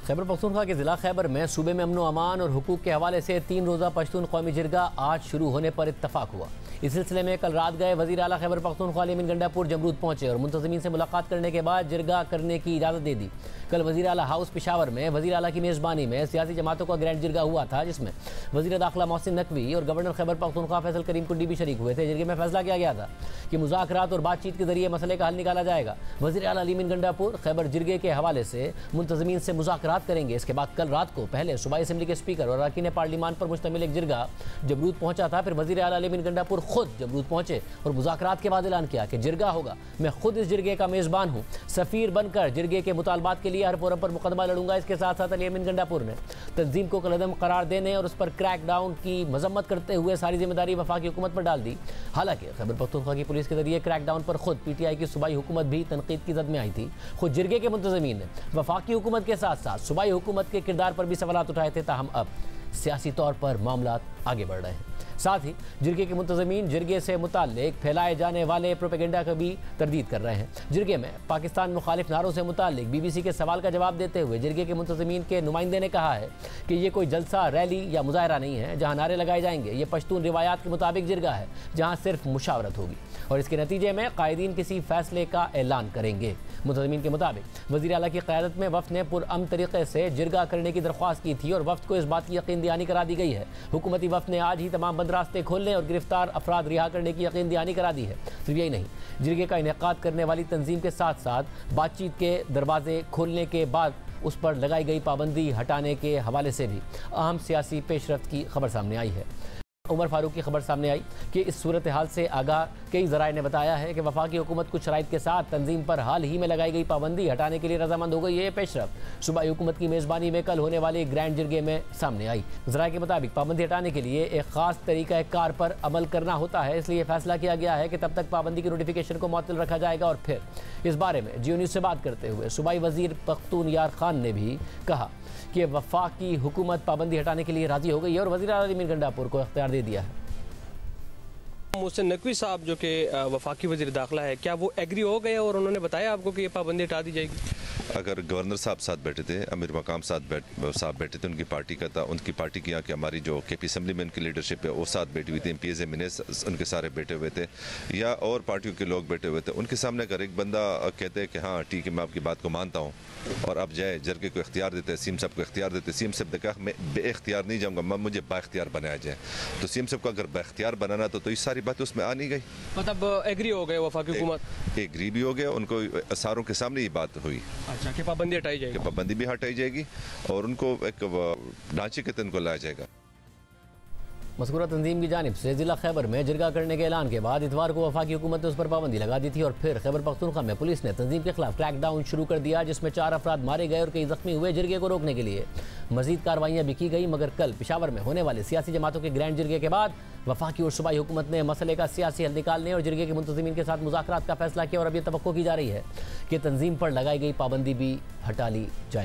खैबर पख्तूनख्वा के ज़िला खैबर में सूबे में अमन व अमान और हुकूक के हवाले से 3 रोज़ा पश्तून कौमी जिरगा आज शुरू होने पर इत्तफाक हुआ। इस सिलसिले में कल रात गए वज़ीर आला खैबर पख्तूनख्वा अमीन गंडापुर जमरूद पहुंचे और मुंतज़मीन से मुलाकात करने के बाद जिरगा करने की इजाज़त दे दी। कल वज़ीर आला हाउस पेशावर में वज़ीर आला की मेज़बानी में सियासी जमातों का ग्रैंड जिरगा हुआ था, जिसमें वज़ीर दाखिला मोहसिन नकवी और गवर्नर खैबर पख्तूनख्वा फैसल करीम कुंडी भी शरीक हुए थे। जिरगे में फैसला किया गया था कि मुज़ाकरात और बातचीत के जरिए मसले का हल निकाला जाएगा। वज़ीर आला अमीन गंडापुर खैबर जिरगे के हवाले से मुंतज़मीन से मुज़ाकरात करेंगे। इसके बाद कल रात को पहले सूबाई असम्बली के स्पीकर और अरकान पार्लिमान पर मुश्तमिल एक जिरगा जमरूद पहुंचा था। फिर वज़ीर आला अमीन गंडापुर खुद जमरूद पहुंचे और मुज़ाकरात के बाद ऐलान किया कि जिरगा होगा, मैं खुद इस जिरगे का मेज़बान हूँ, सफ़ीर बनकर जिरगे के मुतालबात के लिए हर फोरम पर मुकदमा लड़ूंगा। इसके साथ साथ अमीन गंडापुर ने तंजीम को कलअदम करार देने और उस पर क्रैक डाउन की मजम्मत करते हुए सारी जिम्मेदारी वफाकी हुकूमत पर डाल दी। हालांकि खैबर पख्तूनख्वा की पुलिस के जरिए क्रैक डाउन पर खुद PTI की सूबाई हुकूमत भी तनकीद की जद में आई थी। खुद जिरगे के मुंतज़मीन ने वफाकी हुकूमत के साथ साथ सूबाई हुकूमत के किरदार पर भी सवाल उठाए थे, ताहम अब सियासी तौर पर मामला आगे बढ़ रहे हैं। साथ ही जिरगे के मुंतज़मीन जिरगे से मुताल्लिक फैलाए जाने वाले प्रोपेगेंडा का भी तरदीद कर रहे हैं। जिरगे में पाकिस्तान मुखालिफ नारों से मुताल्लिक BBC के सवाल का जवाब देते हुए जिरगे के मुंतज़मीन के नुमाइंदे ने कहा है कि ये कोई जलसा, रैली या मुजाहरा नहीं है जहां नारे लगाए जाएंगे। ये पश्तून रिवायात के मुताबिक जिरगा है जहां सिर्फ मुशावरत होगी और इसके नतीजे में कायदीन किसी फैसले का ऐलान करेंगे। मुंतज़मीन के मुताबिक वज़ीर आला की क़यादत में वफ़द ने पुरअमन तरीक़े से जिरगा करने की दरख्वास्त की थी और वफ़द को इस बात की यकीन दहानी करा दी गई है। हुकूमती वफ़द ने आज ही तमाम बंद रास्ते खोलने और गिरफ्तार अफराद रिहा करने की यकीन दहानी करा दी है। सिर्फ यही नहीं, जिरगे का इनेकाद करने वाली तंजीम के साथ साथ बातचीत के दरवाजे खोलने के बाद उस पर लगाई गई पाबंदी हटाने के हवाले से भी अहम सियासी पेशरफ्त की खबर सामने आई है। उमर फारूक की खबर सामने आई कि इस सूरत हाल से आगाह कई ज़राए ने बताया है कि वफाकी हुकूमत कुछ शराइत के साथ तंजीम पर हाल ही में लगाई गई पाबंदी हटाने के लिए रजामंद हो गई है। पेशरफ्त सूबाई हुकूमत की मेज़बानी में कल होने वाले ग्रैंड जिरगे में सामने आई। ज़राए के मुताबिक पाबंदी हटाने के लिए एक ख़ास तरीक़ा कार पर अमल करना होता है, इसलिए फैसला किया गया है कि तब तक पाबंदी की नोटिफिकेशन को मुअत्तल रखा जाएगा। और फिर इस बारे में जियो न्यूज़ से बात करते हुए सूबाई वज़ीर पख्तून यार खान ने भी कहा कि वफाकी हुकूमत पाबंदी हटाने के लिए राज़ी हो गई है और वज़ीर आला अमीन गंडापुर को इख्तियार दे दिया है। मोहसिन नकवी साहब जो कि वफाकी वज़ीर दाखिला है, क्या वो एग्री हो गए और उन्होंने बताया आपको कि ये पाबंदी हटा दी जाएगी? अगर गवर्नर साहब साथ बैठे थे, अमीर मकाम साहब बैठे थे, उनकी पार्टी का था, उनकी पार्टी की यहाँ की हमारी जो KP असम्बली में उनकी लीडरशिप है वो साथ बैठी हुई थी, MPs MNAs उनके सारे बैठे हुए थे या और पार्टियों के लोग बैठे हुए थे। उनके सामने अगर एक बंदा कहते हैं कि हाँ ठीक है मैं आपकी बात को मानता हूँ और अब जाए जरगे को इख्तियार देते हैं, CM साहब को इख्तियार देते, CM साहब ने कहा मैं बेख्तियार नहीं जाऊँगा, मैं मुझे बाख्तियार बनाया जाए, तो CM साहब को अगर बाख्तियार बनाना तो ये सारी बातें उसमें आ नहीं गई। मतलब एग्री हो गए वफाकी हुकूमत? एग्री भी हो गया, उनको सारों के सामने ये बात हुई। अच्छा, कि पाबंदी हटाई जाएगी? पाबंदी भी हटाई जाएगी और उनको एक ढांचे के तहत लाया जाएगा। मज़कूरा तंजीम की जानिब से ज़िला खैबर में जिरगा करने के ऐलान के बाद इतवार को वफाकी हुकूमत ने उस पर पाबंदी लगा दी थी और फिर खैबर पख्तूनख्वा में पुलिस ने तंजीम के खिलाफ क्रैक डाउन शुरू कर दिया, जिसमें 4 अफराद मारे गए और कई जख्मी हुए। जिरगे को रोकने के लिए मजीद कार्रवाइयाँ भी की गई, मगर कल पेशावर में होने वाले सियासी जमातों के ग्रैंड जिरगे के बाद वफाकी और सूबाई हुकूमत ने मसले का सियासी हल निकालने और जिरगे के मुंतज़मीन के साथ मुज़ाकरात का फैसला किया और अब यह तवक्को की जा रही है कि तंजीम पर लगाई गई पाबंदी भी हटा ली जाएगी।